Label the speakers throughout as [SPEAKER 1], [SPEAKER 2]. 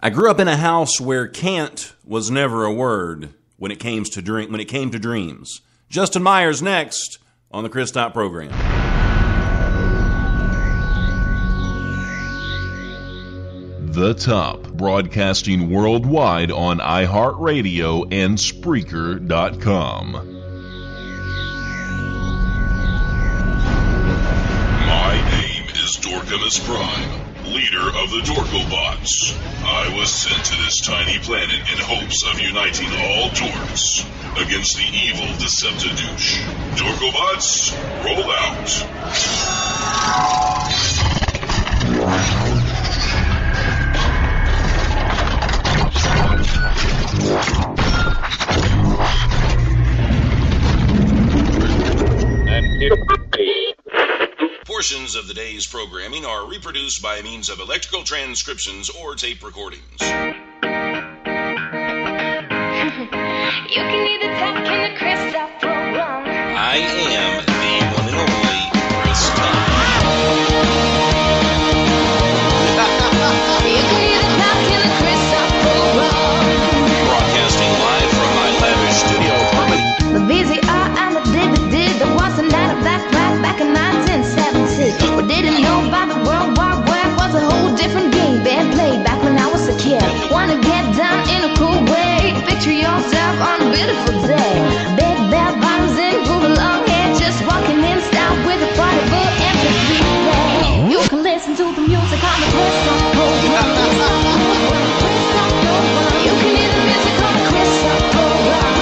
[SPEAKER 1] I grew up in a house where can't was never a word when it came to dreams. Justin Myers next on the Chris Top program.
[SPEAKER 2] The Top, broadcasting worldwide on iHeartRadio and Spreaker.com. My name is Dorkamus Prime, leader of the Dorkobots. I was sent to this tiny planet in hopes of uniting all dorks against the evil Deceptadouche. Dorkobots, roll out.
[SPEAKER 1] Portions of the day's programming are reproduced by means of electrical transcriptions or tape recordings.
[SPEAKER 3] You can either talk in the Chris Top program.
[SPEAKER 1] I am the one and only Chris Top.
[SPEAKER 3] You can either talk in the Chris Top program.
[SPEAKER 1] Broadcasting live from my lavish studio apartment.
[SPEAKER 3] The VCR and the DVD, there was a night of black rap back in 1970. We didn't know about the World War Web, was a whole different game being played back when I was a kid. Wanna get down in a cool way, picture yourself on a beautiful day. Big bell bottoms and groove long hair, just walking in style with a portable MP3 player. You can listen to the music on the Chris Top program. You can hear the music on the Chris Top program.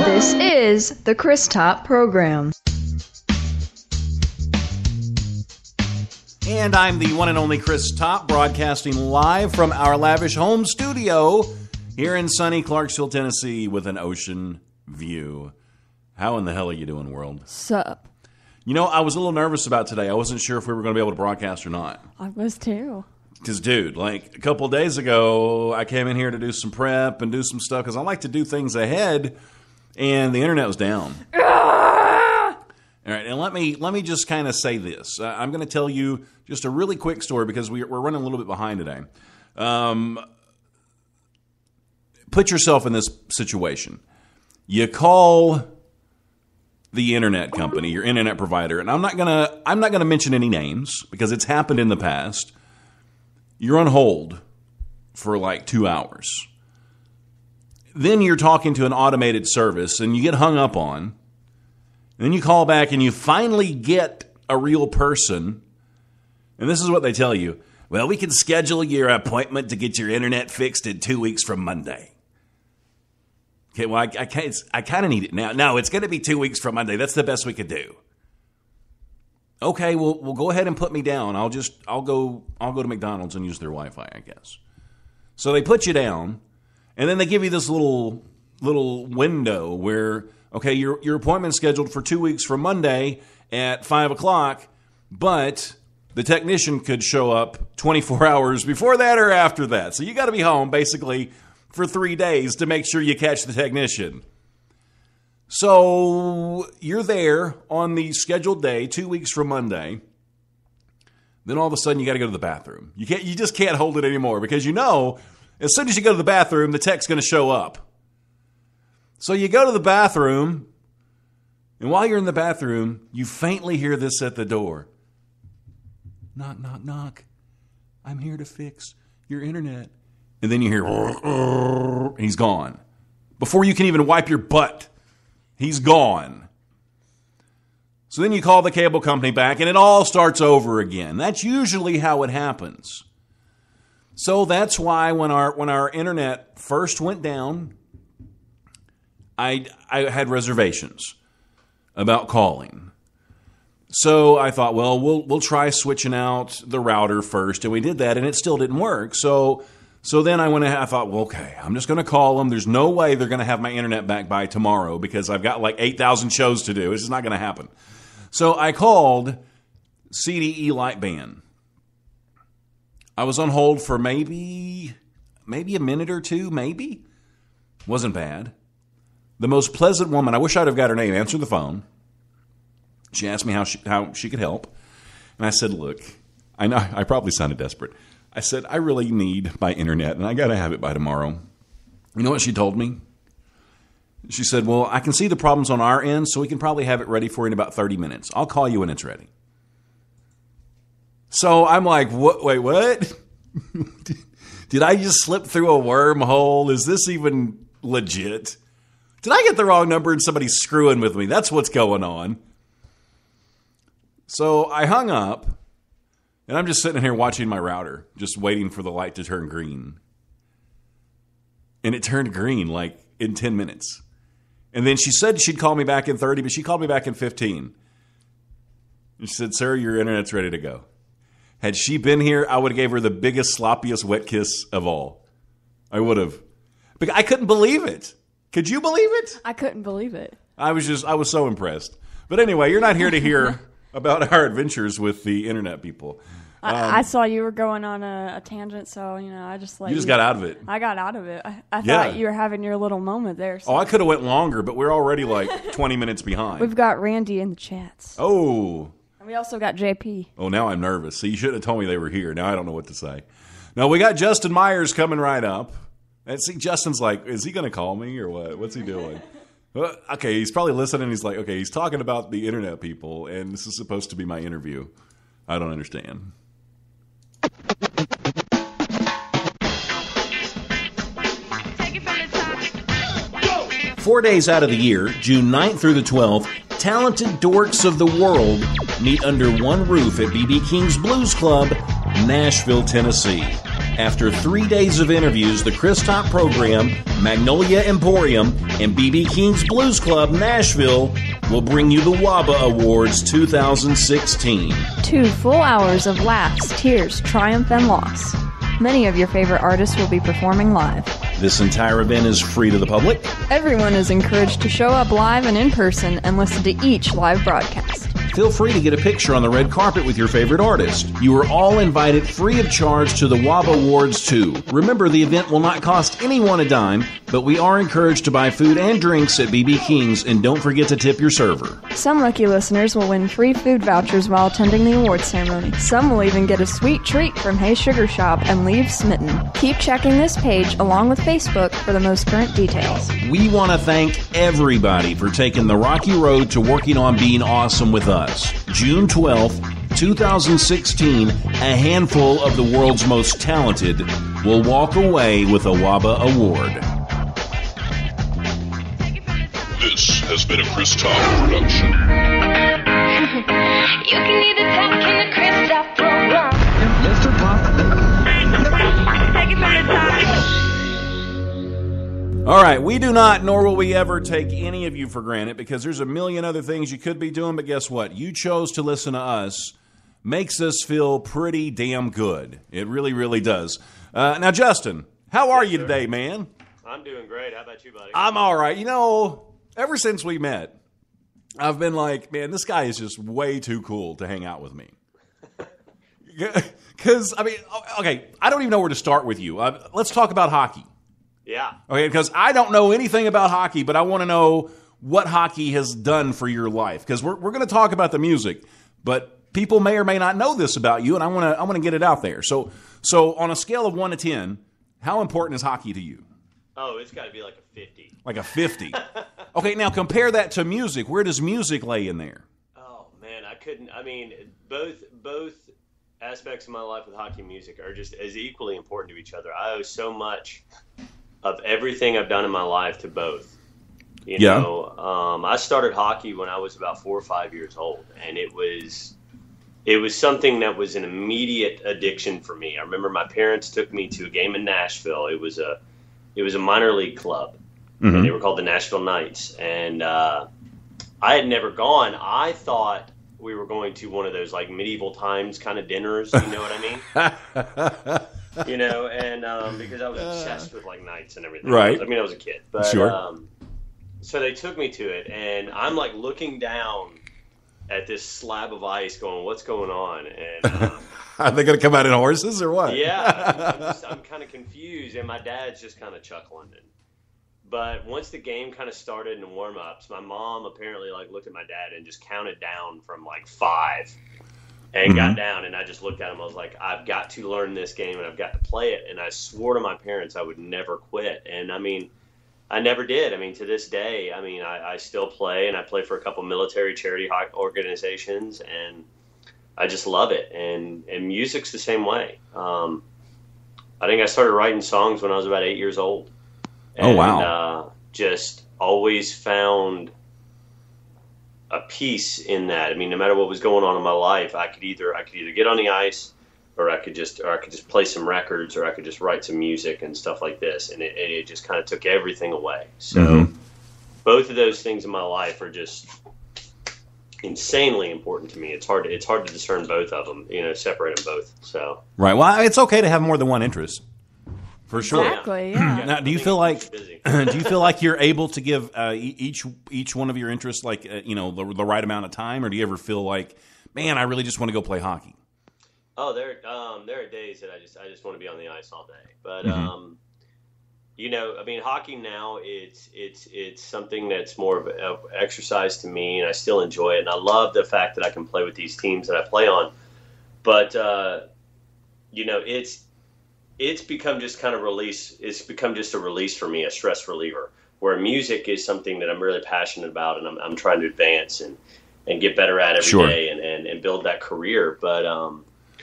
[SPEAKER 4] This is the Chris Top program.
[SPEAKER 1] And I'm the one and only Chris Top, broadcasting live from our lavish home studio here in sunny Clarksville, Tennessee, with an ocean view. How in the hell are you doing, world?
[SPEAKER 4] Sup?
[SPEAKER 1] You know, I was a little nervous about today. I wasn't sure if we were going to be able to broadcast or not.
[SPEAKER 4] I was too.
[SPEAKER 1] Because, dude, like a couple of days ago, I came in here to do some prep and do some stuff because I like to do things ahead, and the internet was down. All right, and let me just kind of say this. I'm going to tell you just a really quick story because we're running a little bit behind today. Put yourself in this situation. You call the internet company, your internet provider, and I'm not gonna mention any names because it's happened in the past. You're on hold for like 2 hours. Then you're talking to an automated service and you get hung up on. And then you call back and you finally get a real person. And this is what they tell you. Well, we can schedule your appointment to get your internet fixed in 2 weeks from Monday. Okay, well, I kind of need it now. No, it's going to be 2 weeks from Monday. That's the best we could do. Okay, well, go ahead and put me down. I'll go to McDonald's and use their Wi-Fi, I guess. So they put you down, and then they give you this little window where, okay, your appointment's scheduled for 2 weeks from Monday at 5 o'clock, but the technician could show up 24 hours before that or after that. So you got to be home basically for 3 days to make sure you catch the technician. So you're there on the scheduled day, 2 weeks from Monday. Then all of a sudden you got to go to the bathroom. You just can't hold it anymore because you know as soon as you go to the bathroom, the tech's going to show up. So you go to the bathroom, and while you're in the bathroom, you faintly hear this at the door. Knock, knock, knock. I'm here to fix your internet. And then you hear, he's gone. Before you can even wipe your butt, he's gone. So then you call the cable company back, and it all starts over again. That's usually how it happens. So that's why when our internet first went down, I had reservations about calling. So I thought, well, we'll try switching out the router first, and we did that, and it still didn't work. So then I thought, well, okay, I'm just going to call them. There's no way they're going to have my internet back by tomorrow because I've got like 8,000 shows to do. This is not going to happen. So I called CDE Lightband. I was on hold for maybe maybe a minute or two, maybe. Wasn't bad. The most pleasant woman, I wish I'd have got her name, answered the phone. She asked me how she could help. And I said, look, I know I probably sounded desperate. I said, I really need my internet, and I got to have it by tomorrow. You know what she told me? She said, well, I can see the problems on our end, so we can probably have it ready for you in about 30 minutes. I'll call you when it's ready. So I'm like, what? Wait, what? Did I just slip through a wormhole? Is this even legit? Did I get the wrong number and somebody's screwing with me? That's what's going on. So I hung up, and I'm just sitting here watching my router, just waiting for the light to turn green. And it turned green like in 10 minutes. And then she said she'd call me back in 30, but she called me back in 15. And she said, sir, your internet's ready to go. Had she been here, I would have gave her the biggest, sloppiest wet kiss of all. I would have. But I couldn't believe it. Could you believe it?
[SPEAKER 5] I couldn't believe it.
[SPEAKER 1] I was so impressed. But anyway, you're not here to hear about our adventures with the internet people.
[SPEAKER 5] I saw you were going on a tangent, so I just let
[SPEAKER 1] you just got out of it.
[SPEAKER 5] I got out of it. I thought you were having your little moment there. So.
[SPEAKER 1] Oh, I could have went longer, but we're already like 20 minutes behind.
[SPEAKER 5] We've got Randy in the chats.
[SPEAKER 1] Oh.
[SPEAKER 5] And we also got JP.
[SPEAKER 1] Oh, now I'm nervous. See, you shouldn't have told me they were here. Now I don't know what to say. No, we got Justin Myers coming right up. And see, Justin's like, is he going to call me or what? What's he doing? Okay, he's probably listening. He's like, okay, he's talking about the internet people, and this is supposed to be my interview. I don't understand.
[SPEAKER 3] Take it from the top.
[SPEAKER 1] 4 days out of the year, June 9th through the 12th, talented dorks of the world meet under one roof at B.B. King's Blues Club, Nashville, Tennessee. After 3 days of interviews, the Chris Top program, Magnolia Emporium, and B.B. King's Blues Club, Nashville, will bring you the WABA Awards 2016.
[SPEAKER 4] 2 full hours of laughs, tears, triumph, and loss. Many of your favorite artists will be performing live.
[SPEAKER 1] This entire event is free to the public.
[SPEAKER 4] Everyone is encouraged to show up live and in person and listen to each live broadcast.
[SPEAKER 1] Feel free to get a picture on the red carpet with your favorite artist. You are all invited free of charge to the WABA Awards too. Remember, the event will not cost anyone a dime, but we are encouraged to buy food and drinks at B.B. King's, and don't forget to tip your server.
[SPEAKER 4] Some lucky listeners will win free food vouchers while attending the awards ceremony. Some will even get a sweet treat from Hayes Sugar Shop and leave smitten. Keep checking this page along with Facebook for the most current details.
[SPEAKER 1] We want to thank everybody for taking the rocky road to working on being awesome with us. June 12th, 2016, a handful of the world's most talented will walk away with a WABA Award.
[SPEAKER 2] This has been a Chris Top production.
[SPEAKER 3] You can either talk in the Chris Top program.
[SPEAKER 6] Mr. Pop.
[SPEAKER 3] Take it from the top.
[SPEAKER 1] All right, we do not, nor will we ever take any of you for granted, because there's a million other things you could be doing, but guess what? You chose to listen to us. Makes us feel pretty damn good. It really, really does. Now, Justin, how are you today, man?
[SPEAKER 7] I'm doing great. How about you, buddy?
[SPEAKER 1] I'm all right. Ever since we met, I've been like, man, this guy is just way too cool to hang out with me. Because, okay, I don't even know where to start with you. Let's talk about hockey.
[SPEAKER 7] Yeah.
[SPEAKER 1] Okay, because I don't know anything about hockey, but I want to know what hockey has done for your life. Because we're going to talk about the music, but people may or may not know this about you, and I want to get it out there. So on a scale of 1 to 10, how important is hockey to you?
[SPEAKER 7] Oh, it's got to be like a 50.
[SPEAKER 1] Like a 50. Okay, now compare that to music. Where does music lay in there?
[SPEAKER 7] Oh man, both aspects of my life with hockey and music are just as equally important to each other. I owe so much of everything I've done in my life to both. You know, I started hockey when I was about 4 or 5 years old, and it was something that was an immediate addiction for me. I remember my parents took me to a game in Nashville. It was a minor league club, and they were called the Nashville Knights. And I had never gone. I thought we were going to one of those like medieval times kind of dinners. You know what I mean? And because I was obsessed with like knights and everything.
[SPEAKER 1] Right.
[SPEAKER 7] I was a kid. But,
[SPEAKER 1] sure.
[SPEAKER 7] So they took me to it, and I'm like looking down at this slab of ice going, what's going on? And
[SPEAKER 1] are they going to come out in horses or what?
[SPEAKER 7] Yeah, I'm kind of confused, and my dad's just kind of chuckling. But once the game kind of started in warm-ups, my mom apparently looked at my dad and just counted down from 5 and got down, and I just looked at him. I was like, I've got to learn this game and I've got to play it. And I swore to my parents I would never quit. And I mean, I never did. I mean, to this day, I mean, I still play, and I play for a couple military charity organizations, and I just love it. And music's the same way. I think I started writing songs when I was about 8 years old. And,
[SPEAKER 1] oh, wow.
[SPEAKER 7] Just always found a peace in that. I mean, no matter what was going on in my life, I could either get on the ice, or I could just play some records, or I could just write some music and stuff like this. And it just kind of took everything away. So both of those things in my life are just insanely important to me. It's hard to discern both of them, separate them both. So
[SPEAKER 1] right. Well, it's okay to have more than one interest. For sure.
[SPEAKER 5] Exactly. Yeah.
[SPEAKER 1] Now, do you feel like you're able to give each one of your interests the right amount of time, or do you ever feel like, man, I really just want to go play hockey?
[SPEAKER 7] Oh, there are days that I just want to be on the ice all day. But I mean, hockey now it's something that's more of exercise to me, and I still enjoy it, and I love the fact that I can play with these teams that I play on. But it's become just kind of release. It's become just a release for me, a stress reliever. Where music is something that I'm really passionate about, and I'm trying to advance and get better at every day, and build that career. But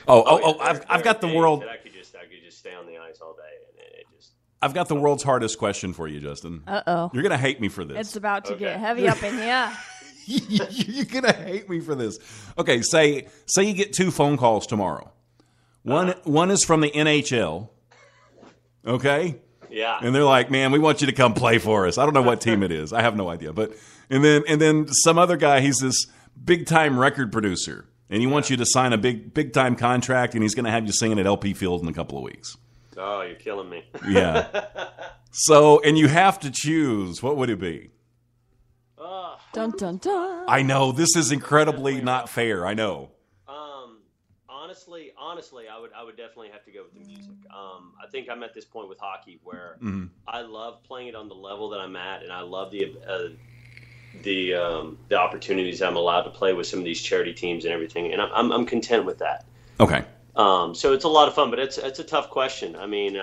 [SPEAKER 7] I've got the world. I could just stay on the ice all day, and it just.
[SPEAKER 1] I've got the world's hardest question for you, Justin.
[SPEAKER 5] Uh-oh.
[SPEAKER 1] You're gonna hate me for this.
[SPEAKER 5] It's about to get heavy up in here.
[SPEAKER 1] You're gonna hate me for this. Okay, say you get 2 phone calls tomorrow. One is from the NHL. Okay?
[SPEAKER 7] Yeah.
[SPEAKER 1] And they're like, "Man, we want you to come play for us." I don't know what team it is. I have no idea. But and then some other guy, he's this big time record producer, and he wants you to sign a big time contract, and he's going to have you singing at LP Field in a couple of weeks.
[SPEAKER 7] Oh, you're killing me.
[SPEAKER 1] Yeah. So, and you have to choose. What would it be?
[SPEAKER 5] Dun dun dun.
[SPEAKER 1] I know this is incredibly not fair. I know.
[SPEAKER 7] Honestly, I would definitely have to go with the music. I think I'm at this point with hockey where I love playing it on the level that I'm at, and I love the opportunities I'm allowed to play with some of these charity teams and everything, and I'm content with that.
[SPEAKER 1] Okay.
[SPEAKER 7] So it's a lot of fun, but it's a tough question. I mean,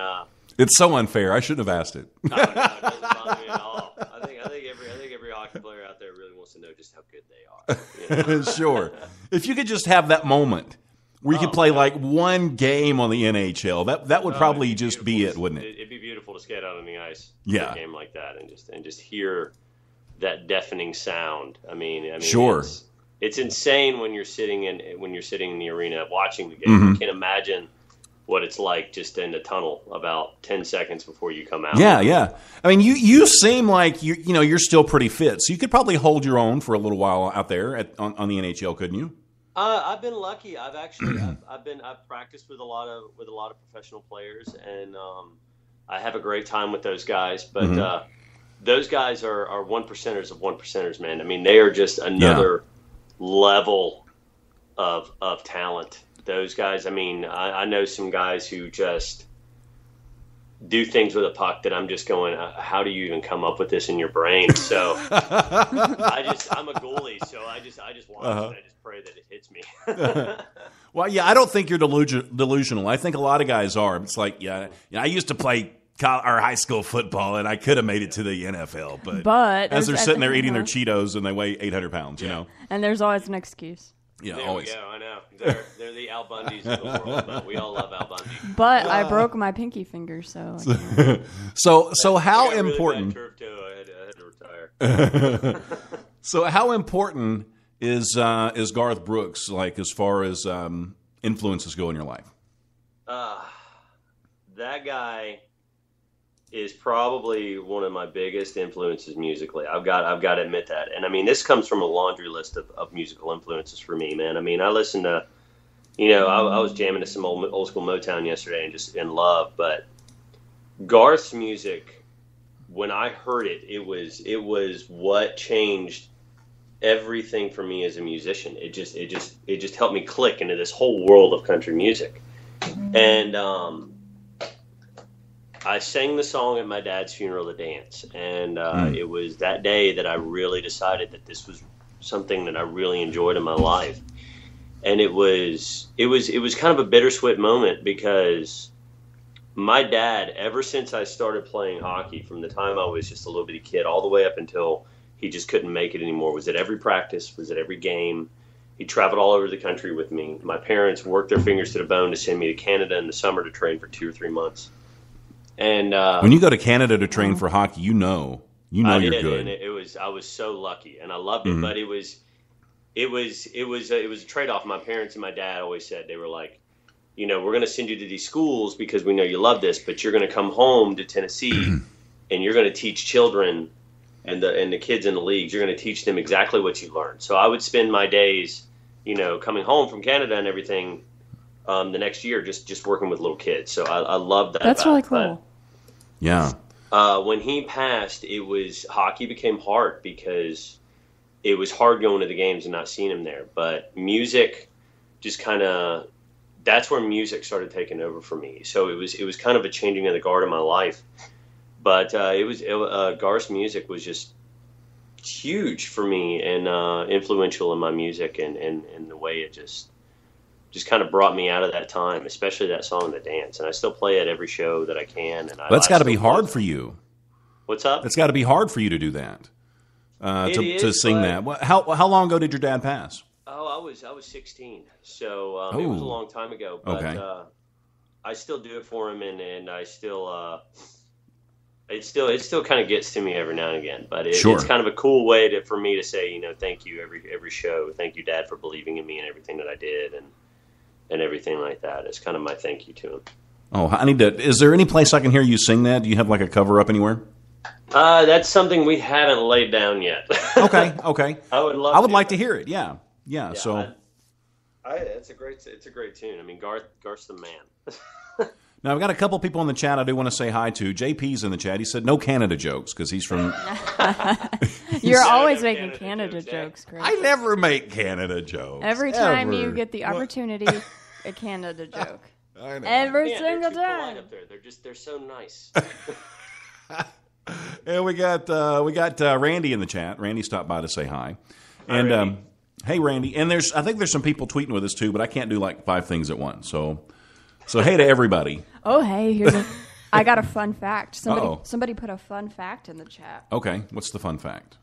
[SPEAKER 1] it's so unfair. I shouldn't have asked it.
[SPEAKER 7] No, it doesn't bother me at all. I think every hockey player out there really wants to know just how good they are.
[SPEAKER 1] Sure. If you could just have that moment where you could play one game on the NHL, that would probably just be it, wouldn't it?
[SPEAKER 7] It'd be beautiful to skate out on the ice,
[SPEAKER 1] yeah,
[SPEAKER 7] for a game like that, and just hear that deafening sound. I mean,
[SPEAKER 1] sure.
[SPEAKER 7] It's insane when you're sitting in the arena watching the game. You can't imagine what it's like just in the tunnel about 10 seconds before you come out.
[SPEAKER 1] Yeah. I mean, you seem like you're still pretty fit, so you could probably hold your own for a little while out there on the NHL, couldn't you?
[SPEAKER 7] I've been lucky. I've practiced with a lot of professional players, and I have a great time with those guys. But those guys are one percenters of one percenters, man. I mean, they are just another level of talent. Those guys. I mean, I know some guys who just do things with a puck that I'm just going, how do you even come up with this in your brain? So I'm a goalie, so I just watch and I just pray that it hits me.
[SPEAKER 1] Well, yeah, I don't think you're delusional. I think a lot of guys are. It's like, I used to play our high school football, and I could have made it to the NFL, but as they're sitting there eating their Cheetos and they weigh 800 pounds,
[SPEAKER 5] And there's always an excuse.
[SPEAKER 1] Yeah,
[SPEAKER 7] there
[SPEAKER 1] always.
[SPEAKER 7] We go, I know. They're the Al Bundys of the world, but we all love Al Bundy.
[SPEAKER 5] But I broke my pinky finger, so.
[SPEAKER 1] So how important?
[SPEAKER 7] Really bad turf toe. I had to retire.
[SPEAKER 1] So how important is Garth Brooks, like as far as influences go in your life?
[SPEAKER 7] That guy is probably one of my biggest influences musically. I've got to admit that. And I mean, this comes from a laundry list of musical influences for me, man. I mean, I listened to, I was jamming to some old school Motown yesterday and just in love. But Garth's music, when I heard it, it was what changed everything for me as a musician. It just helped me click into this whole world of country music. And I sang the song at my dad's funeral, The Dance, and it was that day that I really decided that this was something that I really enjoyed in my life. And it was kind of a bittersweet moment, because my dad, ever since I started playing hockey, from the time I was just a little bitty kid all the way up until he just couldn't make it anymore, was at every practice, was at every game. He traveled all over the country with me. My parents worked their fingers to the bone to send me to Canada in the summer to train for 2 or 3 months. And when
[SPEAKER 1] you go to Canada to train for hockey, you know you're good.
[SPEAKER 7] And I was so lucky, and I loved it. But it was a trade-off. My parents and my dad always said, they were like, we're going to send you to these schools because we know you love this, but you're going to come home to Tennessee and you're going to teach children and the kids in the leagues. You're going to teach them exactly what you learned. So I would spend my days, coming home from Canada and everything, the next year just working with little kids. So I love that.
[SPEAKER 5] That's really cool.
[SPEAKER 1] Yeah.
[SPEAKER 7] When he passed, hockey became hard, because it was hard going to the games and not seeing him there. But music just that's where music started taking over for me. So it was kind of a changing of the guard in my life. But Garth's music was just huge for me, and influential in my music, and the way it just kind of brought me out of that time, especially that song, The Dance. And I still play it every show that I can. And
[SPEAKER 1] that's got to be hard for you.
[SPEAKER 7] What's up?
[SPEAKER 1] It's got to be hard for you to do that, to sing that. How long ago did your dad pass?
[SPEAKER 7] Oh, I was 16, so it was a long time ago. But I still do it for him, and I still it still kind of gets to me every now and again. But it's kind of a cool way for me to say, thank you every show. Thank you, Dad, for believing in me and everything that I did, and everything like that. It's kind of my thank you to him.
[SPEAKER 1] Oh, I need to. Is there any place I can hear you sing that? Do you have like a cover up anywhere?
[SPEAKER 7] That's something we haven't laid down yet.
[SPEAKER 1] Okay.
[SPEAKER 7] I would
[SPEAKER 1] like to hear it. Yeah. So,
[SPEAKER 7] it's a great tune. I mean, Garth's the man.
[SPEAKER 1] Now, I've got a couple people in the chat I do want to say hi to. JP's in the chat. He said no Canada jokes because he's from.
[SPEAKER 5] You're always making Canada jokes, Chris.
[SPEAKER 1] I never make Canada jokes.
[SPEAKER 5] Every time you get the opportunity, a Canada joke.
[SPEAKER 1] I know.
[SPEAKER 5] Every single time.
[SPEAKER 7] Up there. They're so nice.
[SPEAKER 1] And we got Randy in the chat. Randy stopped by to say hi. And
[SPEAKER 7] Randy.
[SPEAKER 1] Hey, Randy. And I think there's some people tweeting with us too, but I can't do like 5 things at once. So hey to everybody.
[SPEAKER 5] Oh, hey, I got a fun fact. Somebody put a fun fact in the chat.
[SPEAKER 1] Okay, what's the fun fact?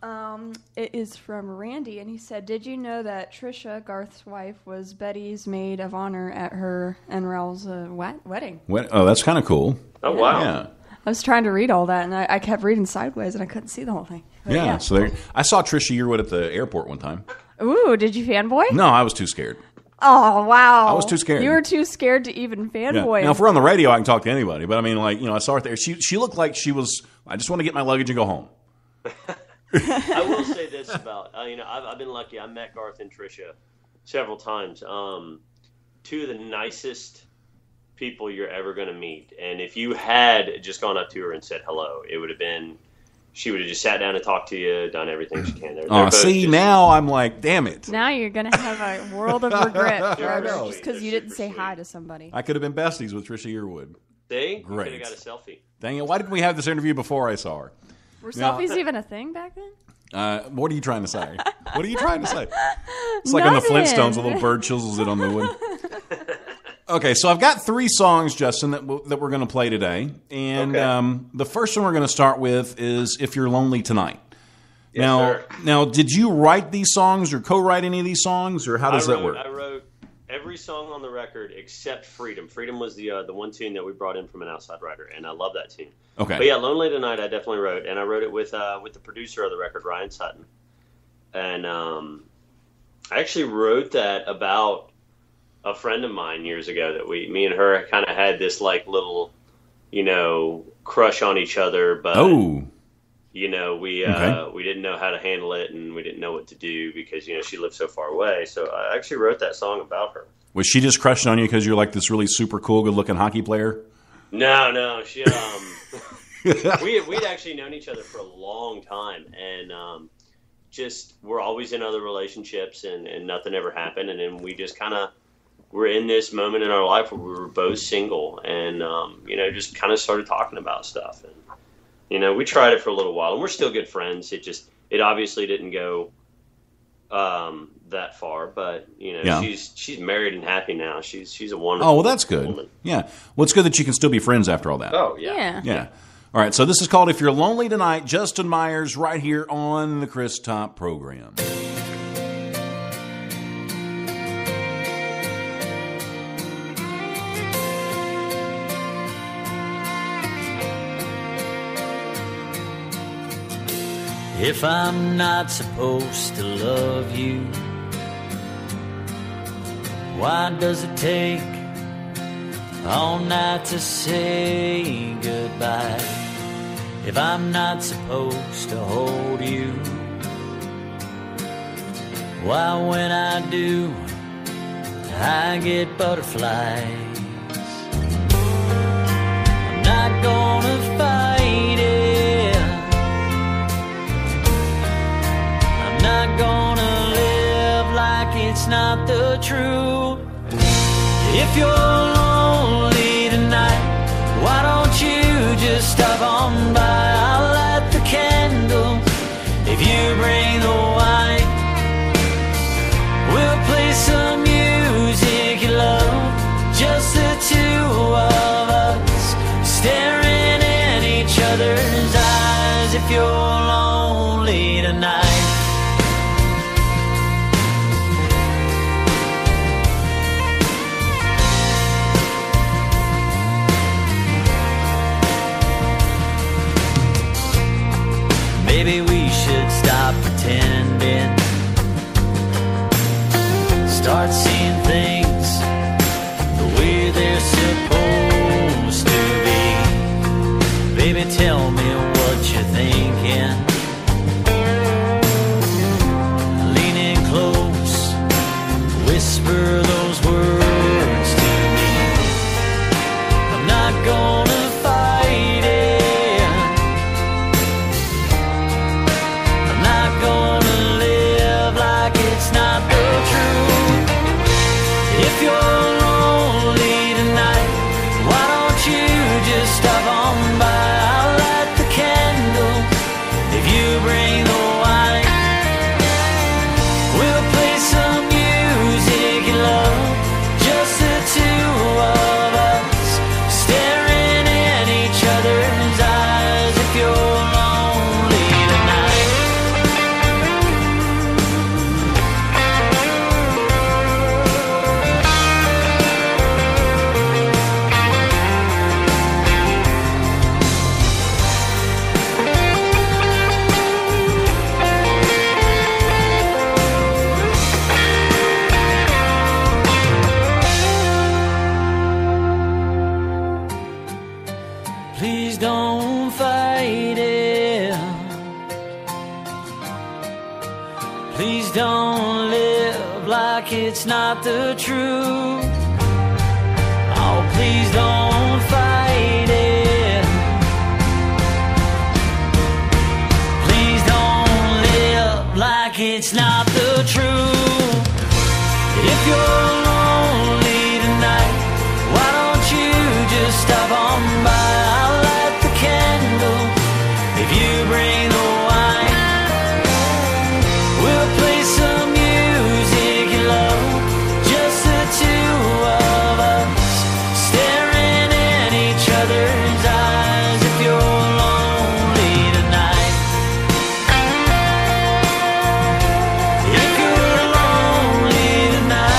[SPEAKER 5] It is from Randy, and he said, "Did you know that Trisha, Garth's wife, was Betty's maid of honor at her and Ralph's wedding?"
[SPEAKER 1] Oh, that's kind of cool.
[SPEAKER 7] Oh, wow.
[SPEAKER 1] Yeah.
[SPEAKER 5] I was trying to read all that, and I kept reading sideways, and I couldn't see the whole thing. But
[SPEAKER 1] yeah. So I saw Trisha Yearwood at the airport one time.
[SPEAKER 5] Ooh, did you fanboy?
[SPEAKER 1] No, I was too scared.
[SPEAKER 5] Oh, wow.
[SPEAKER 1] I was too scared.
[SPEAKER 5] You were too scared to even fanboy.
[SPEAKER 1] Yeah. Now, if we're on the radio, I can talk to anybody. But I mean, I saw her there. She looked like she was, I just want to get my luggage and go home.
[SPEAKER 7] I will say this about, I've been lucky. I met Garth and Trisha several times. 2 of the nicest people you're ever going to meet. And if you had just gone up to her and said hello, it would have been, she would have just sat down and talked to you, done everything she can.
[SPEAKER 1] Now I'm like, damn it.
[SPEAKER 5] Now you're going to have a world of regret just because you didn't say hi to somebody.
[SPEAKER 1] I could have been besties with Trisha Yearwood.
[SPEAKER 7] See?
[SPEAKER 1] Great.
[SPEAKER 7] You could have got a selfie.
[SPEAKER 1] Dang it. Why didn't we have this interview before I saw her?
[SPEAKER 5] Were selfies even a thing back then?
[SPEAKER 1] What are you trying to say? What are you trying to say? It's like in the Flintstones, a little bird chisels it on the wood. Okay, so I've got 3 songs, Justin, that we're going to play today. And the first one we're going to start with is If You're Lonely Tonight.
[SPEAKER 7] Yes,
[SPEAKER 1] now, did you write these songs or co-write any of these songs, or how does that work?
[SPEAKER 7] I wrote every song on the record except Freedom. Freedom was the one tune that we brought in from an outside writer, and I love that tune.
[SPEAKER 1] Okay.
[SPEAKER 7] But yeah, Lonely Tonight I definitely wrote, and I wrote it with the producer of the record, Ryan Sutton. And I actually wrote that about a friend of mine years ago that me and her kind of had this like little, crush on each other, but we didn't know how to handle it, and we didn't know what to do because she lived so far away. So I actually wrote that song about her.
[SPEAKER 1] Was she just crushing on you because you're like this really super cool, good looking hockey player?
[SPEAKER 7] No, she we'd actually known each other for a long time, and we're always in other relationships, and nothing ever happened. And then we just kind of were in this moment in our life where we were both single, and just kind of started talking about stuff. And we tried it for a little while, and we're still good friends. It obviously didn't go that far, but she's married and happy now. She's a wonderful.
[SPEAKER 1] Oh, well, that's good.
[SPEAKER 7] Woman.
[SPEAKER 1] Yeah, well, it's good that you can still be friends after all that.
[SPEAKER 7] Oh, yeah.
[SPEAKER 1] Yeah. All right, so this is called If You're Lonely Tonight, Justin Myers, right here on the Chris Top program.
[SPEAKER 6] If I'm not supposed to love you, why does it take all night to say goodbye? If I'm not supposed to hold you, why when I do, I get butterflies? I'm not gonna fight it, I'm not gonna live like it's not the truth. If you're lonely tonight, why don't you just stop on by? I'll light the candle if you bring the wine. We'll play some music you love, just the two of us, staring in each other's eyes. If you're lonely tonight, maybe we should stop pretending, start seeing things the way they're supposed to be. Baby, tell me what you're thinking. Lean in close, whisper those words to me. I'm not gonna fight it, I'm not gonna live like it's not the truth. If you're lonely tonight, why don't you just stop on by? I'll light the candle if you bring the wine. We'll play some music you love, just the two of us, staring in each other's eyes. If you're lonely tonight, please don't fight it, please don't live like it's not the truth. Oh, please don't fight it, please don't live like it's not the truth. If you're lonely tonight, why don't you just stop on by? I'll light the candle if you bring the wine. We'll play some music you love, just the two of us, staring in each other's eyes. If you're lonely tonight, if you're lonely tonight.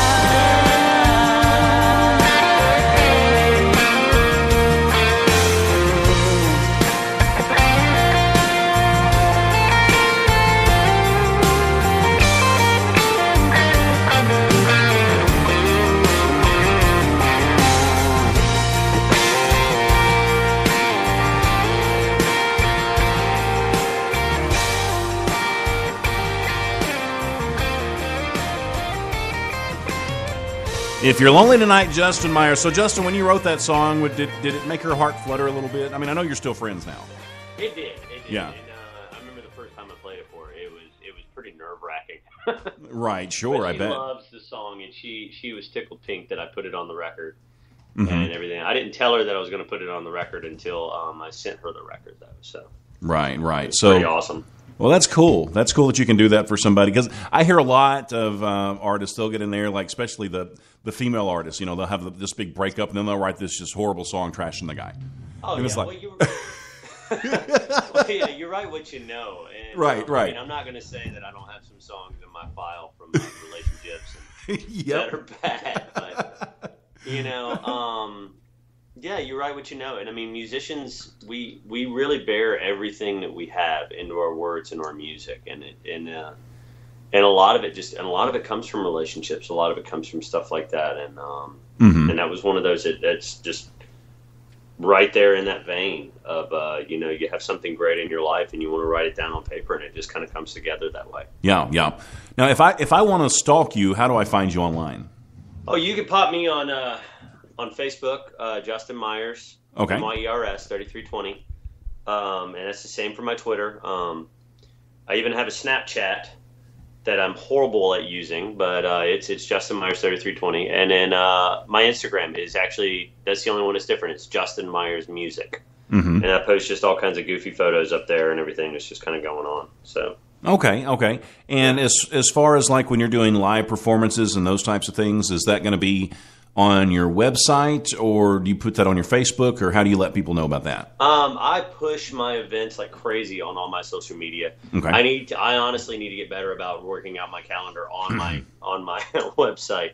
[SPEAKER 1] If You're Lonely Tonight, Justin Myers. So, Justin, when you wrote that song, did it make your heart flutter a little bit? I mean, I know you're still friends now.
[SPEAKER 7] It did.
[SPEAKER 1] Yeah.
[SPEAKER 7] And I remember the first time I played it for her, it was pretty pretty nerve-wracking.
[SPEAKER 1] Right, sure, I bet.
[SPEAKER 7] She loves the song, and she was tickled pink that I put it on the record
[SPEAKER 1] Mm-hmm.
[SPEAKER 7] and everything. I didn't tell her that I was going to put it on the record until I sent her the record, though. So
[SPEAKER 1] right.
[SPEAKER 7] So pretty awesome.
[SPEAKER 1] Well, that's cool. That's cool that you can do that for somebody, because I hear a lot of artists, they'll get in there, like especially the female artists, they'll have this big breakup, and then they'll write this just horrible song trashing the guy.
[SPEAKER 7] Oh,
[SPEAKER 1] and
[SPEAKER 7] yeah.
[SPEAKER 1] it's like,
[SPEAKER 7] Well, yeah, you're right what you know. And,
[SPEAKER 1] right.
[SPEAKER 7] I mean, I'm not going to say that I don't have some songs in my file from relationships and that are bad, but, yeah, you're right what you know. And I mean, musicians, we really bear everything that we have into our words and our music, and a lot of it comes from relationships. A lot of it comes from stuff like that, and and that was one of those that's just right there in that vein of you have something great in your life and you want to write it down on paper, and it just kind of comes together that way.
[SPEAKER 1] Yeah. Now, if I want to stalk you, how do I find you online?
[SPEAKER 7] Oh, you can pop me on Facebook, Justin Myers,
[SPEAKER 1] okay,
[SPEAKER 7] MYERS 3320, and that's the same for my Twitter. I even have a Snapchat that I'm horrible at using, but it's Justin Myers 3320, and then my Instagram is actually, that's the only one that's different. It's Justin Myers Music, and I post just all kinds of goofy photos up there and everything that's just kind of going on. So
[SPEAKER 1] okay, and as far as like when you're doing live performances and those types of things, is that going to be on your website, or do you put that on your Facebook, or how do you let people know about that?
[SPEAKER 7] I push my events like crazy on all my social media.
[SPEAKER 1] Okay.
[SPEAKER 7] I honestly need to get better about working out my calendar on my website.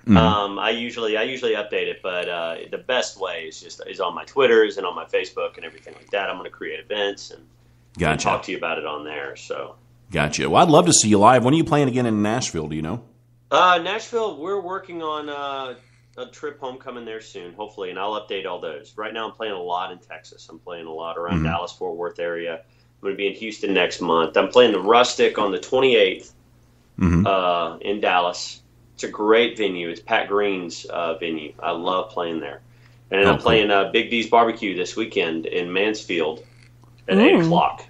[SPEAKER 7] I usually update it, but the best way is on my Twitters and on my Facebook and everything like that. I'm going to create events and talk to you about it on there. So
[SPEAKER 1] gotcha. Well, I'd love to see you live. When are you playing again in Nashville? Do you know?
[SPEAKER 7] Nashville, we're working on a trip homecoming there soon, hopefully, and I'll update all those. Right now I'm playing a lot in Texas. I'm playing a lot around Dallas, Fort Worth area. I'm going to be in Houston next month. I'm playing the Rustic on the 28th in Dallas. It's a great venue. It's Pat Green's venue. I love playing there. And then I'm playing Big D's Barbecue this weekend in Mansfield at 8 o'clock.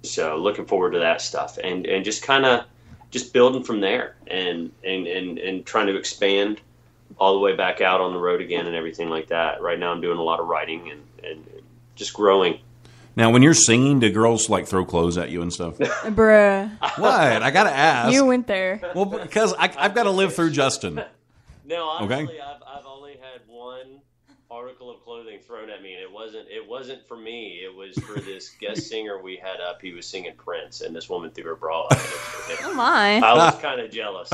[SPEAKER 7] So looking forward to that stuff. And just kind of just building from there and trying to expand all the way back out on the road again and everything like that. Right now I'm doing a lot of writing and just growing.
[SPEAKER 1] Now, when you're singing, do girls like throw clothes at you and stuff?
[SPEAKER 5] Bruh.
[SPEAKER 1] What? I got to ask.
[SPEAKER 5] You went there.
[SPEAKER 1] Well, because I've got to live through Justin.
[SPEAKER 7] No, honestly, I've only had one article of clothing thrown at me, and it wasn't for me. It was for this guest singer we had up. He was singing Prince, and this woman threw her bra at him.
[SPEAKER 5] Oh my!
[SPEAKER 7] I was kind of jealous.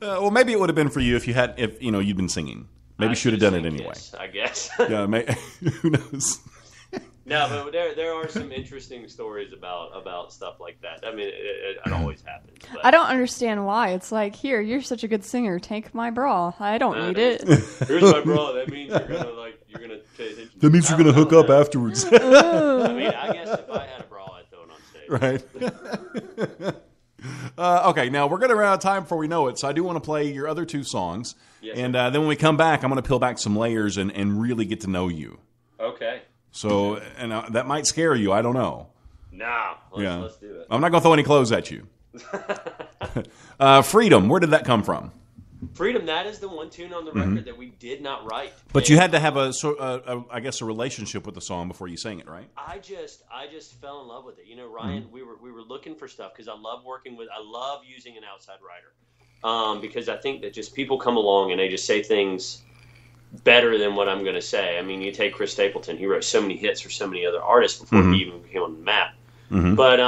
[SPEAKER 1] Well, maybe it would have been for you if you'd been singing. Maybe you should have done it anyway.
[SPEAKER 7] I guess.
[SPEAKER 1] Yeah, who knows?
[SPEAKER 7] No, but there are some interesting stories about stuff like that. I mean, it always happens. But.
[SPEAKER 5] I don't understand why. It's like, here, you're such a good singer. Take my bra. I don't need it.
[SPEAKER 7] Here's my bra. That means you're gonna pay attention.
[SPEAKER 1] That means you're gonna hook up afterwards.
[SPEAKER 7] I mean, I guess if I had a bra, I'd throw it on stage.
[SPEAKER 1] Right. Okay, now we're going to run out of time before we know it, so I do want to play your other two songs.
[SPEAKER 7] Yes,
[SPEAKER 1] and then when we come back, I'm going to peel back some layers and really get to know you.
[SPEAKER 7] Okay.
[SPEAKER 1] So, and that might scare you. I don't know.
[SPEAKER 7] Nah, let's do it.
[SPEAKER 1] I'm not going to throw any clothes at you. Freedom, where did that come from?
[SPEAKER 7] Freedom, that is the one tune on the record that we did not write.
[SPEAKER 1] But you had to have I guess a relationship with the song before you sang it, right?
[SPEAKER 7] I just fell in love with it. You know, Ryan, we were looking for stuff because I love using an outside writer. Because I think that just people come along and they just say things better than what I'm going to say. I mean, you take Chris Stapleton, he wrote so many hits for so many other artists before he even became on the map. But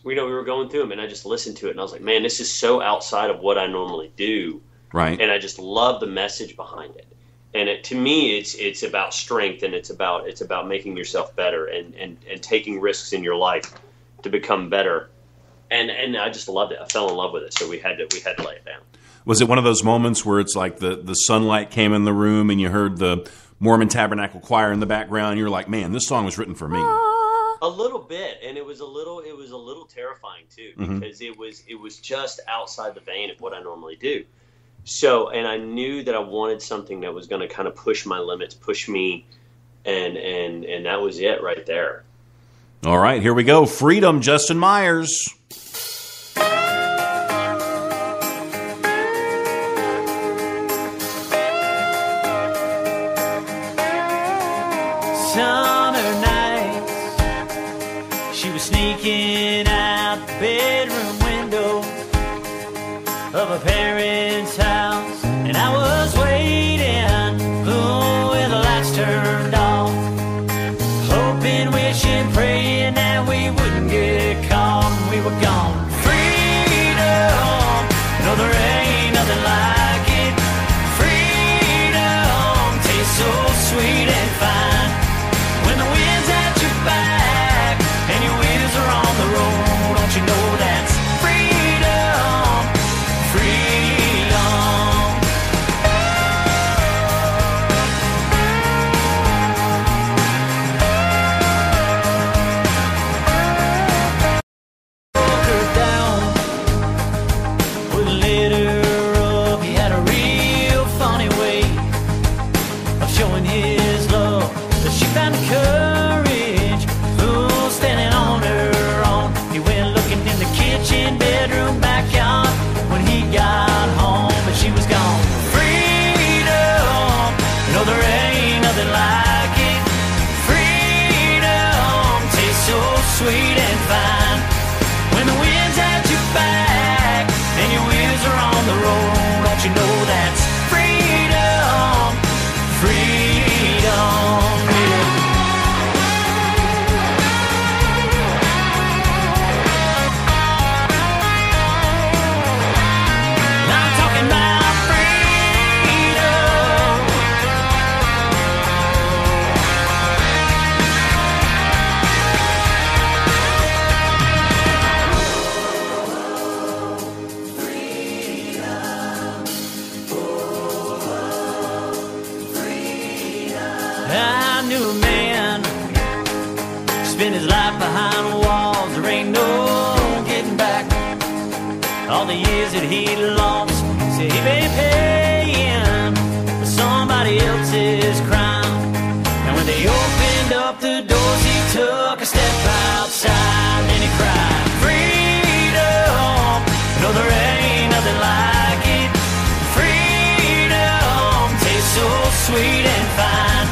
[SPEAKER 7] we were going through them and I just listened to it and I was like, man, this is so outside of what I normally do.
[SPEAKER 1] Right.
[SPEAKER 7] And I just love the message behind it. And to me, it's about strength and it's about making yourself better and taking risks in your life to become better. And I just loved it. I fell in love with it. So we had to lay it down.
[SPEAKER 1] Was it one of those moments where it's like the sunlight came in the room and you heard the Mormon Tabernacle Choir in the background? You were like, man, this song was written for me.
[SPEAKER 7] A little bit, and it was a little terrifying too because it was just outside the vein of what I normally do. So, and I knew that I wanted something that was going to kind of push my limits, push me, and that was it right there.
[SPEAKER 1] All right, here we go. Freedom, Justin Myers.
[SPEAKER 6] Summer nights, she was sneaking out the bedroom window of her parents' house, and I was waiting, with the lights turned off, hoping, wishing, praying that we wouldn't get caught. We were gone. Freedom, no, there ain't nothing like it. Freedom tastes so sweet and fine. When the wind's at your back and your wheels are on the road, don't you know that's freedom, freedom. Broke her down, wouldn't let her up. He had a real funny way of showing his love. But she found courage, standing on her own. He went looking in the kitchen, bedroom, backyard when he got home, and she was gone. Freedom, no, there ain't nothing like it. Freedom tastes so sweet and fine. When the wind's at your back and your wheels are on the road, don't you know that's freedom, freedom. I'm talking about freedom. I knew a man spent his life behind walls. There ain't no getting back all the years that he lost. Said he been paying for somebody else's crime. And when they opened up the doors, he took a step outside and he cried, freedom, no, there ain't nothing like it. Freedom tastes so sweet and fine.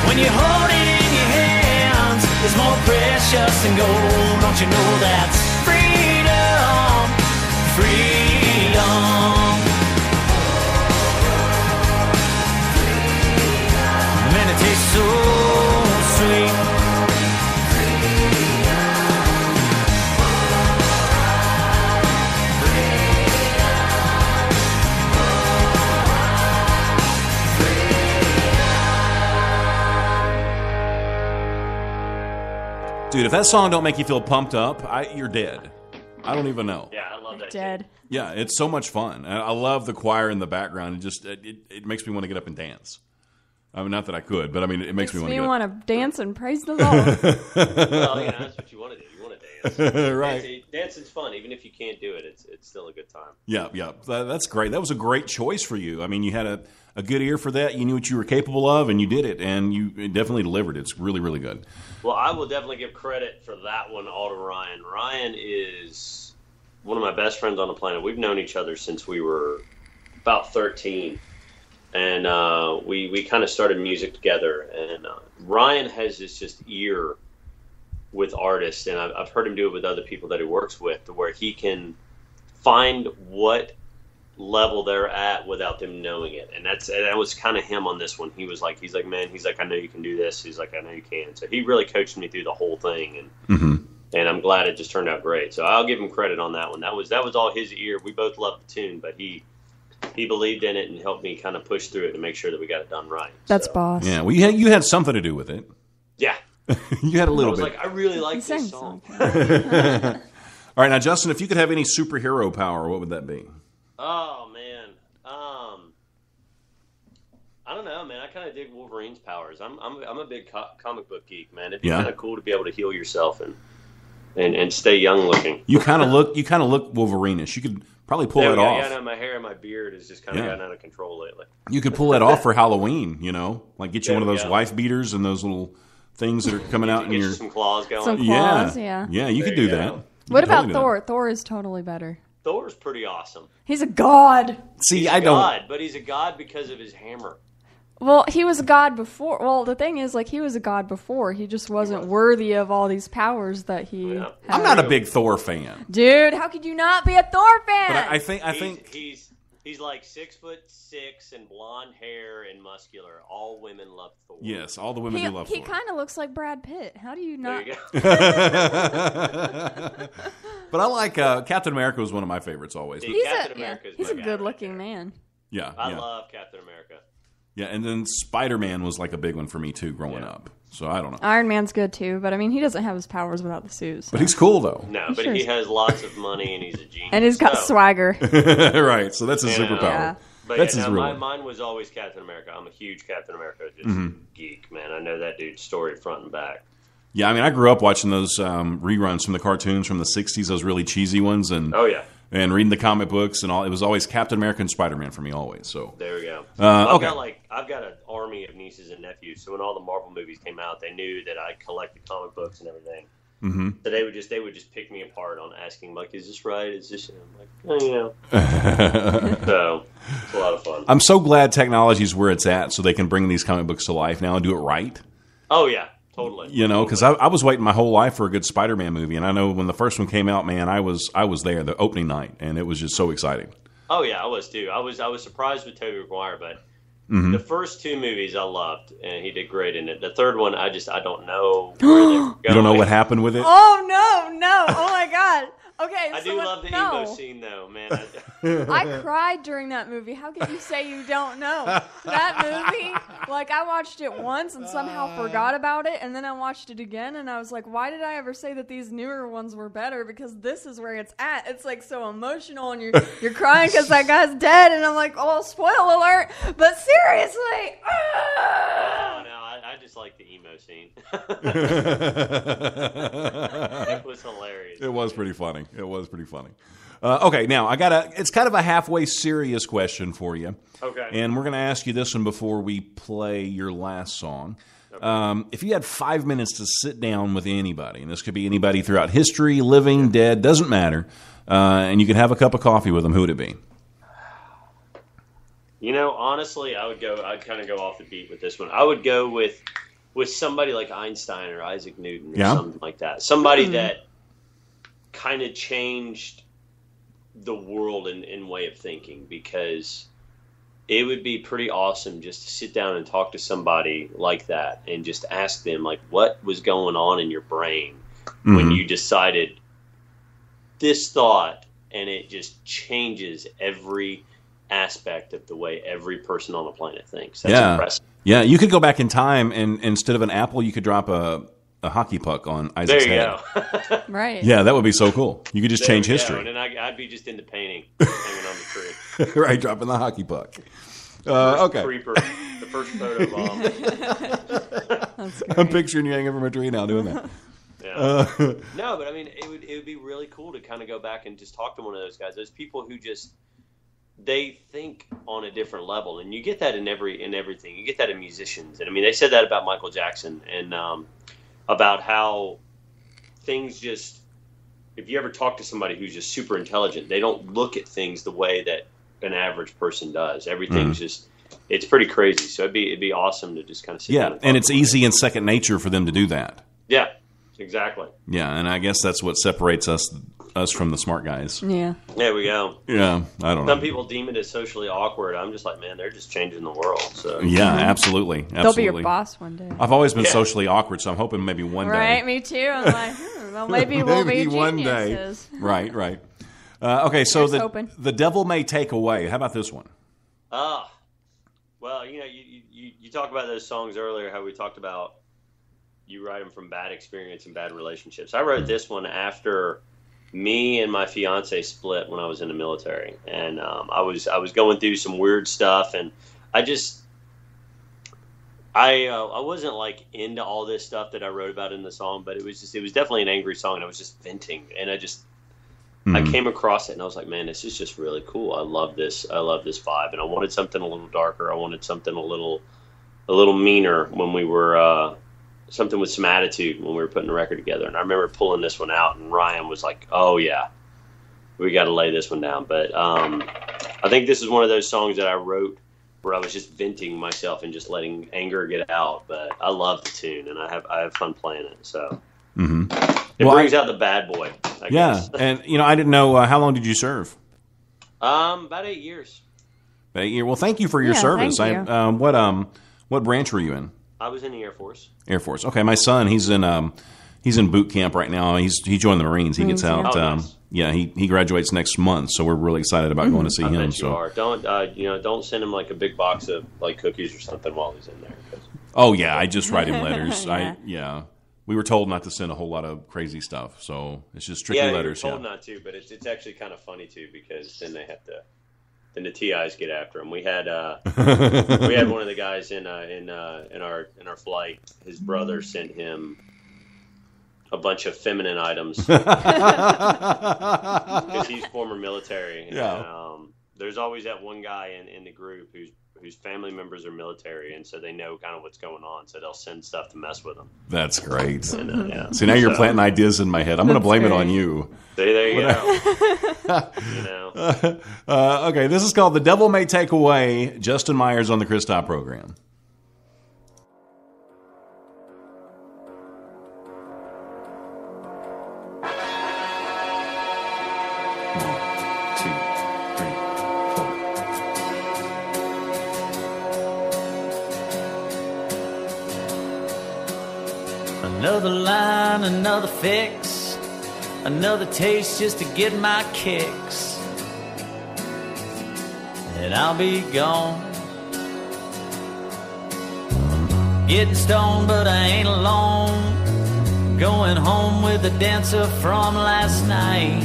[SPEAKER 6] When you hold it in your hands, it's more precious than gold. Don't you know that's freedom, freedom. Man, it tastes so sweet.
[SPEAKER 1] Dude, if that song don't make you feel pumped up, you're dead. I don't even know.
[SPEAKER 7] Yeah, I love that.
[SPEAKER 5] Dead.
[SPEAKER 1] Yeah, it's so much fun. And I love the choir in the background. It makes me want to get up and dance. I mean, not that I could, but I mean, it makes me want to get up.
[SPEAKER 5] want to dance and praise the Lord.
[SPEAKER 7] Well, that's what you want to do. You want to dance.
[SPEAKER 1] Right.
[SPEAKER 7] Dancing's fun. Even if you can't do it, it's still a good time.
[SPEAKER 1] Yeah. That's great. That was a great choice for you. I mean, you had a good ear for that. You knew what you were capable of, and you did it, and you definitely delivered. It's really, really good.
[SPEAKER 7] Well, I will definitely give credit for that one all to Ryan. Ryan is one of my best friends on the planet. We've known each other since we were about 13. And we kind of started music together. And Ryan has this just ear with artists, and I've heard him do it with other people that he works with, to where he can find what level they're at without them knowing it. And that was kind of him on this one. He's like, man, I know you can do this. He's like, I know you can. So he really coached me through the whole thing, and I'm glad it just turned out great. So I'll give him credit on that one. That was all his ear. We both loved the tune, but he believed in it and helped me kind of push through it to make sure that we got it done right.
[SPEAKER 5] That's boss.
[SPEAKER 1] Yeah, well, you had something to do with it.
[SPEAKER 7] Yeah.
[SPEAKER 1] You had a little
[SPEAKER 7] I was
[SPEAKER 1] bit.
[SPEAKER 7] like, I really like this song.
[SPEAKER 1] All right, now, Justin, if you could have any superhero power, what would that be?
[SPEAKER 7] Oh, man. I don't know, man. I kind of dig Wolverine's powers. I'm a big comic book geek, man. It'd be kind of cool to be able to heal yourself and stay young looking.
[SPEAKER 1] You kind of look Wolverine-ish. You could probably pull it off.
[SPEAKER 7] Yeah, no, my hair and my beard has just kind of gotten out of control lately.
[SPEAKER 1] You could pull that off for Halloween, like get you one of those wife beaters and those little things that are coming out in your...
[SPEAKER 7] some claws going.
[SPEAKER 5] Some claws, yeah.
[SPEAKER 1] Yeah, you could do that.
[SPEAKER 5] What about Thor? Thor is totally better.
[SPEAKER 7] Thor's pretty awesome.
[SPEAKER 5] He's a god.
[SPEAKER 1] See,
[SPEAKER 7] He's
[SPEAKER 1] I
[SPEAKER 7] a
[SPEAKER 1] don't...
[SPEAKER 7] god, but he's a god because of his hammer.
[SPEAKER 5] Well, he was a god before. Well, the thing is, like, he was a god before. He just wasn't worthy of all these powers that he had.
[SPEAKER 1] I'm not a big Thor fan.
[SPEAKER 5] Dude, how could you not be a Thor fan?
[SPEAKER 1] But I think
[SPEAKER 7] he's like 6'6" and blonde hair and muscular. All women love Thor.
[SPEAKER 1] Yes, all the women do love Thor.
[SPEAKER 5] He kind of looks like Brad Pitt. How do you not?
[SPEAKER 7] There you go.
[SPEAKER 1] But I like Captain America was one of my favorites always.
[SPEAKER 7] He's
[SPEAKER 5] a good-looking man.
[SPEAKER 1] Yeah,
[SPEAKER 7] I love Captain America.
[SPEAKER 1] Yeah, and then Spider-Man was like a big one for me too growing up. So I don't know.
[SPEAKER 5] Iron Man's good too, but I mean, he doesn't have his powers without the suit. So.
[SPEAKER 1] But he's cool though.
[SPEAKER 7] No, but he has lots of money and he's a genius.
[SPEAKER 5] And he's got swagger.
[SPEAKER 1] Right, so that's his superpower.
[SPEAKER 5] Yeah.
[SPEAKER 7] But
[SPEAKER 1] that's his real
[SPEAKER 7] mine was always Captain America. I'm a huge Captain America geek, man. I know that dude's story front and back.
[SPEAKER 1] Yeah, I mean, I grew up watching those reruns from the cartoons from the 60s, those really cheesy ones. And and reading the comic books and all. It was always Captain America and Spider-Man for me always. So
[SPEAKER 7] there we go.
[SPEAKER 1] Okay.
[SPEAKER 7] I've got an army of nieces and nephews. So when all the Marvel movies came out, they knew that I collected comic books and everything. Mm-hmm. So they would just pick me apart on asking, like, "Is this right? Is this?" And I'm like, So it's a lot of fun.
[SPEAKER 1] I'm so glad technology's where it's at, so they can bring these comic books to life now and do it right.
[SPEAKER 7] Oh yeah. Totally.
[SPEAKER 1] You know, because I was waiting my whole life for a good Spider-Man movie, and I know when the first one came out, man, I was there the opening night, and it was just so exciting.
[SPEAKER 7] Oh yeah, I was too. I was surprised with Tobey Maguire, but the first two movies I loved, and he did great in it. The third one, I don't know where they were going.
[SPEAKER 1] You don't know what happened with it?
[SPEAKER 5] Oh no! Oh my god! Okay,
[SPEAKER 7] I do love the emo scene though, man.
[SPEAKER 5] I cried during that movie. How can you say you don't know? That movie, like, I watched it once and somehow forgot about it, and then I watched it again, and I was like, why did I ever say that these newer ones were better? Because this is where it's at. It's, like, so emotional, and you're crying because that guy's dead, and I'm like, oh, spoil alert, but seriously!
[SPEAKER 7] Oh, no, I just like the emo scene. It was hilarious.
[SPEAKER 1] It was pretty funny. Okay, now it's kind of a halfway serious question for you.
[SPEAKER 7] Okay.
[SPEAKER 1] And we're going to ask you this one before we play your last song. Okay. If you had 5 minutes to sit down with anybody, and this could be anybody throughout history, living, dead, doesn't matter, and you could have a cup of coffee with them, who would it be?
[SPEAKER 7] You know, honestly, I'd kind of go off the beat with this one. I would go with somebody like Einstein or Isaac Newton or something like that. Somebody that kind of changed the world in way of thinking, because it would be pretty awesome just to sit down and talk to somebody like that and just ask them, like, what was going on in your brain when you decided this thought, and it just changes every aspect of the way every person on the planet thinks. That's impressive.
[SPEAKER 1] Yeah, you could go back in time, and instead of an apple, you could drop a hockey puck on Isaac's head.
[SPEAKER 7] There you go.
[SPEAKER 5] Right.
[SPEAKER 1] Yeah, that would be so cool. You could just change history.
[SPEAKER 7] And then I'd be just into painting, hanging on the tree.
[SPEAKER 1] Right, dropping the hockey puck. Okay.
[SPEAKER 7] Creeper, the first photo bomb.
[SPEAKER 1] I'm picturing you hanging from a tree now doing that.
[SPEAKER 7] Yeah. No, but I mean, it would be really cool to kind of go back and just talk to one of those guys. Those people who just, they think on a different level, and you get that in everything. You get that in musicians, and I mean, they said that about Michael Jackson, and about how things just, if you ever talk to somebody who's just super intelligent, they don't look at things the way that an average person does. Everything's just, it's pretty crazy. So it'd be awesome to just kind of sit down
[SPEAKER 1] and it's easy and second nature for them to do that.
[SPEAKER 7] Yeah, exactly.
[SPEAKER 1] Yeah, and I guess that's what separates us from the smart guys.
[SPEAKER 5] Yeah.
[SPEAKER 7] There we go.
[SPEAKER 1] Yeah, I don't know.
[SPEAKER 7] Some people deem it as socially awkward. I'm just like, man, they're just changing the world. So
[SPEAKER 1] yeah, absolutely.
[SPEAKER 5] They'll be your boss one day.
[SPEAKER 1] I've always been socially awkward, so I'm hoping maybe one day.
[SPEAKER 5] Right, me too. I'm like, well, maybe we'll be
[SPEAKER 1] one
[SPEAKER 5] geniuses.
[SPEAKER 1] Day. Right. Okay, so the devil may take away. How about this one?
[SPEAKER 7] Well, you know, you talk about those songs earlier, how we talked about you write them from bad experience and bad relationships. I wrote this one after me and my fiance split when I was in the military, and I was going through some weird stuff, and I wasn't like into all this stuff that I wrote about in the song, but it was definitely an angry song, and I was just venting, and I came across it, and I was like, man, this is just really cool. I love this vibe, and I wanted something a little darker. I wanted something a little meaner when we were something with some attitude when we were putting the record together. And I remember pulling this one out, and Ryan was like, "Oh yeah, we got to lay this one down." But I think this is one of those songs that I wrote where I was just venting myself and just letting anger get out. But I love the tune, and I have fun playing it. So it brings out the bad boy. I guess.
[SPEAKER 1] And I didn't know how long did you serve?
[SPEAKER 7] About 8 years.
[SPEAKER 1] 8 years. Well, thank you for your service.
[SPEAKER 5] Thank you.
[SPEAKER 1] What branch were you in?
[SPEAKER 7] I was in the Air Force.
[SPEAKER 1] Air Force. Okay, my son, he's in boot camp right now. He joined the Marines. He gets out.
[SPEAKER 7] Nice.
[SPEAKER 1] Yeah, he graduates next month, so we're really excited about going to see him.
[SPEAKER 7] I bet you are. Don't send him like a big box of like cookies or something while he's in there.
[SPEAKER 1] Oh yeah, I just write him letters. We were told not to send a whole lot of crazy stuff, so it's just strictly letters.
[SPEAKER 7] Yeah, we were told not to, but it's actually kind of funny too, because then they have to. Then the TIs get after him. We had one of the guys in our flight. His brother sent him a bunch of feminine items because he's former military.
[SPEAKER 1] Yeah.
[SPEAKER 7] And, there's always that one guy in the group whose family members are military, and so they know kind of what's going on. So they'll send stuff to mess with them.
[SPEAKER 1] That's great.
[SPEAKER 7] And,
[SPEAKER 1] See, now you're planting ideas in my head. I'm going to blame it on you.
[SPEAKER 7] See, there you go.
[SPEAKER 1] Okay, this is called "The Devil May Take Away." Justin Myers on the Chris Top program.
[SPEAKER 6] Another line, another fix, another taste just to get my kicks, and I'll be gone. Getting stoned, but I ain't alone. Going home with a dancer from last night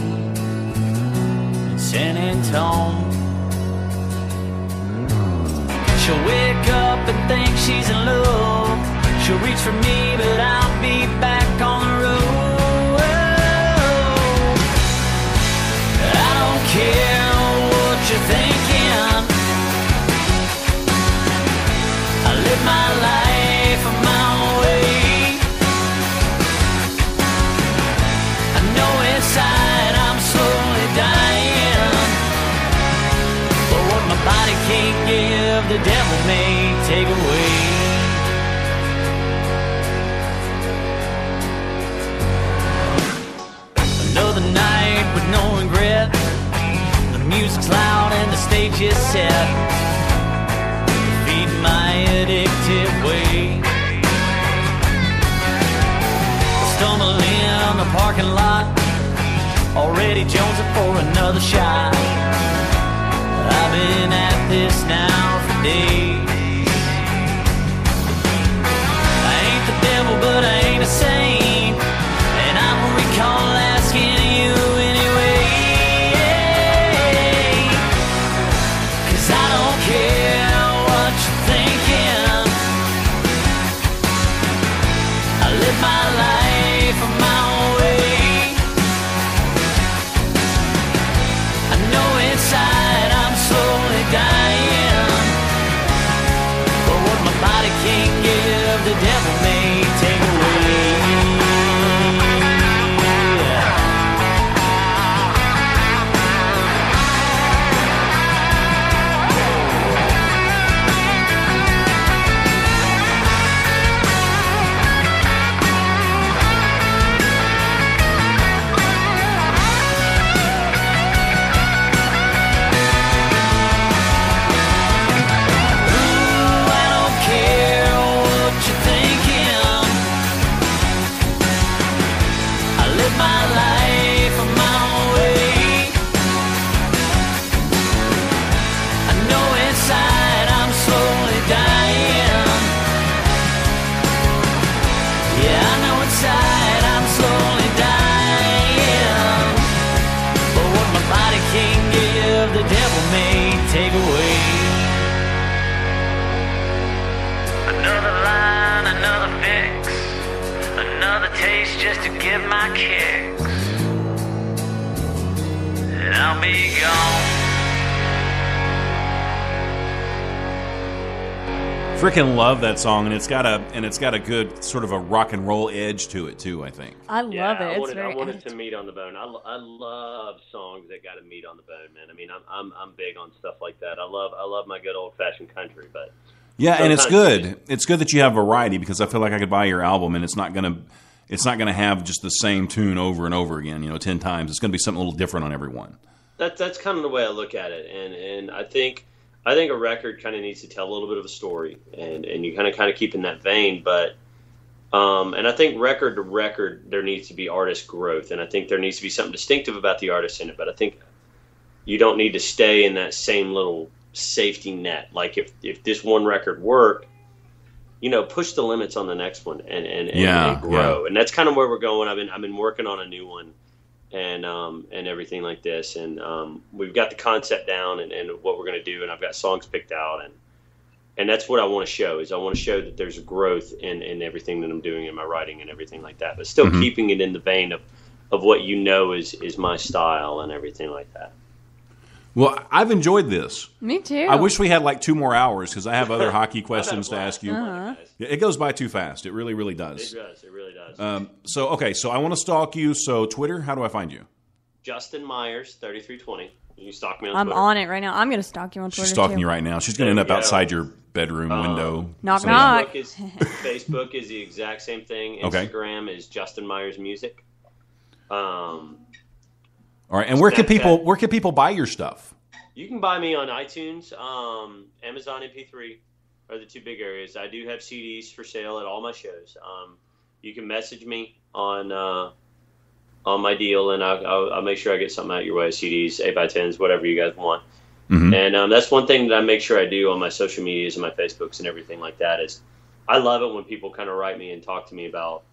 [SPEAKER 6] in San Antone. She'll wake up and think she's in love. She'll reach for me, but I'll be back on the road. I don't care what you're thinking. I live my life my way. I know inside I'm slowly dying, but what my body can't give, the devil may take away. Another night with no regret. The music's loud and the stage is set. Feed my addicted way. I stumble in the parking lot, already jonesing for another shot. I've been at this now for days. I ain't the devil, but I ain't a saint, and I don't recall asking you anyway. 'Cause I don't care what you're thinking. I live my life my way. I know inside I'm slowly dying, but what my body can't give, the devil may take away. Just to get my kicks, and I'll be gone.
[SPEAKER 1] freaking love that song, and it's got a good sort of a rock and roll edge to it too. I think.
[SPEAKER 5] I love it.
[SPEAKER 7] I wanted to meat on the bone. I love songs that got a meat on the bone, man. I mean, I'm big on stuff like that. I love my good old fashioned country, but
[SPEAKER 1] yeah, and it's good. It's good that you have variety, because I feel like I could buy your album and it's not gonna have just the same tune over and over again, 10 times. It's gonna be something a little different on every one. That's
[SPEAKER 7] kind of the way I look at it, and I think a record kind of needs to tell a little bit of a story, and you kind of keep in that vein. But and I think record to record there needs to be artist growth, and I think there needs to be something distinctive about the artist in it. But I think you don't need to stay in that same little safety net. Like if this one record worked, push the limits on the next one and grow. Yeah. And that's kind of where we're going. I've been working on a new one. And everything like this, and we've got the concept down and what we're going to do, and I've got songs picked out, and that's what I want to show. Is I want to show that there's growth in everything that I'm doing in my writing and everything like that, but still keeping it in the vein of what is my style and everything like that.
[SPEAKER 1] Well, I've enjoyed this.
[SPEAKER 5] Me too.
[SPEAKER 1] I wish we had like 2 more hours, because I have other hockey questions to ask you.
[SPEAKER 5] Uh-huh.
[SPEAKER 1] It goes by too fast. It really, really does.
[SPEAKER 7] It does. It really does.
[SPEAKER 1] So I want to stalk you. So Twitter, how do I find you?
[SPEAKER 7] Justin Myers 3320. You can stalk me on
[SPEAKER 5] I'm
[SPEAKER 7] Twitter.
[SPEAKER 5] on it right now. I'm going to stalk you on Twitter.
[SPEAKER 1] She's stalking
[SPEAKER 5] too.
[SPEAKER 1] you right now. She's going to end up outside your bedroom window.
[SPEAKER 5] Knock, knock.
[SPEAKER 7] Facebook is the exact same thing. Instagram is Justin Myers Music.
[SPEAKER 1] All right. And where can people buy your stuff?
[SPEAKER 7] You can buy me on iTunes, Amazon MP3 are the 2 big areas. I do have CDs for sale at all my shows. You can message me on my deal, and I'll make sure I get something out your way. CDs, 8x10s, whatever you guys want. Mm-hmm. And that's one thing that I make sure I do on my social medias and my Facebooks and everything like that. Is I love it when people kind of write me and talk to me about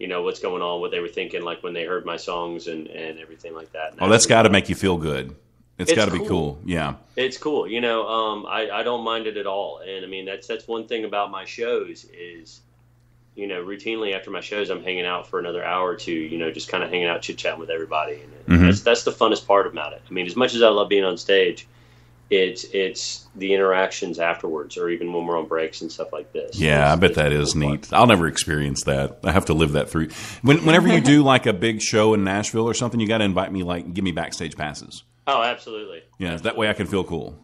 [SPEAKER 7] what's going on, what they were thinking, like when they heard my songs and everything like that.
[SPEAKER 1] And that's got to make you feel good. It's got to be cool. Yeah.
[SPEAKER 7] It's cool. I don't mind it at all. And I mean, that's one thing about my shows is, routinely after my shows, I'm hanging out for another hour or two, just kind of hanging out, chit-chatting with everybody. And that's the funnest part about it. I mean, as much as I love being on stage, it's the interactions afterwards, or even when we're on breaks and stuff like this.
[SPEAKER 1] Yeah, I bet that is neat. I'll never experience that. I have to live that through. Whenever you do like a big show in Nashville or something, you got to invite me, give me backstage passes.
[SPEAKER 7] Oh, absolutely.
[SPEAKER 1] Yeah, that way I can feel cool.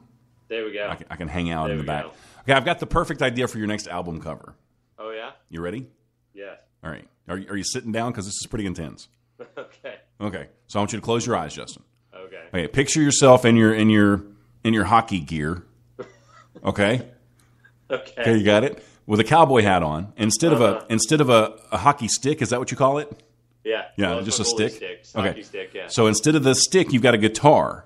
[SPEAKER 7] There we go.
[SPEAKER 1] I can hang out in the back. Okay, I've got the perfect idea for your next album cover.
[SPEAKER 7] Oh, yeah?
[SPEAKER 1] You ready?
[SPEAKER 7] Yeah.
[SPEAKER 1] All right. Are you sitting down? Because this is pretty intense.
[SPEAKER 7] Okay.
[SPEAKER 1] So I want you to close your eyes, Justin.
[SPEAKER 7] Okay.
[SPEAKER 1] Picture yourself in your hockey gear. Okay? Okay, you got it? With a cowboy hat on. Instead of a hockey stick, is that what you call it?
[SPEAKER 7] Yeah.
[SPEAKER 1] Yeah, well, just a stick?
[SPEAKER 7] Hockey stick, yeah.
[SPEAKER 1] So instead of the stick, you've got a guitar.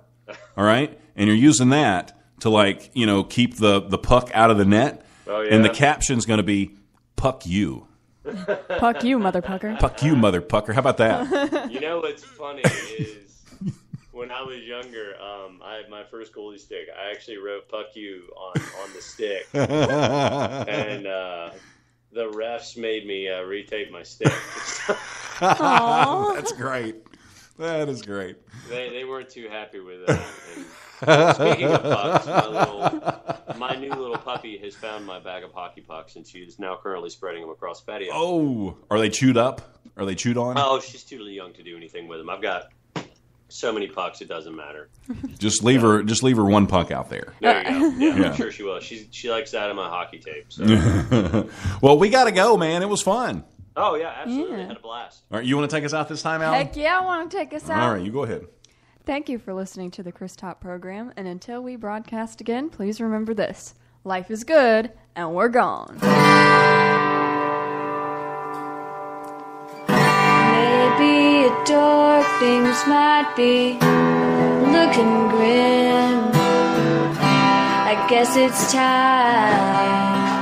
[SPEAKER 1] All right? And you're using that to keep the puck out of the net.
[SPEAKER 7] Oh, yeah.
[SPEAKER 1] And the caption's going to be "Puck you."
[SPEAKER 5] Puck you, mother pucker.
[SPEAKER 1] Puck you, mother pucker. How about that?
[SPEAKER 7] You know what's funny is when I was younger, I had my first goalie stick. I actually wrote "Puck you" on the stick, and the refs made me retape my stick.
[SPEAKER 1] That's great. That is great.
[SPEAKER 7] They weren't too happy with that. And speaking of pucks, my new little puppy has found my bag of hockey pucks, and she is now currently spreading them across the patio.
[SPEAKER 1] Oh, are they chewed up? Are they chewed on?
[SPEAKER 7] Oh, she's too young to do anything with them. I've got so many pucks, it doesn't matter.
[SPEAKER 1] Just leave her one puck out there.
[SPEAKER 7] There you go. Yeah, I'm sure she will. She likes that in my hockey tape. So.
[SPEAKER 1] Well, we got to go, man. It was fun.
[SPEAKER 7] Oh, yeah, absolutely. Yeah. Had a blast.
[SPEAKER 1] All right, you want to take us out this time, Alan?
[SPEAKER 5] Heck yeah, I want to take us out.
[SPEAKER 1] All right, you go ahead.
[SPEAKER 5] Thank you for listening to the Chris Top program, and until we broadcast again, please remember this. Life is good, and we're gone.
[SPEAKER 3] Maybe a dark things might be looking grim. I guess it's time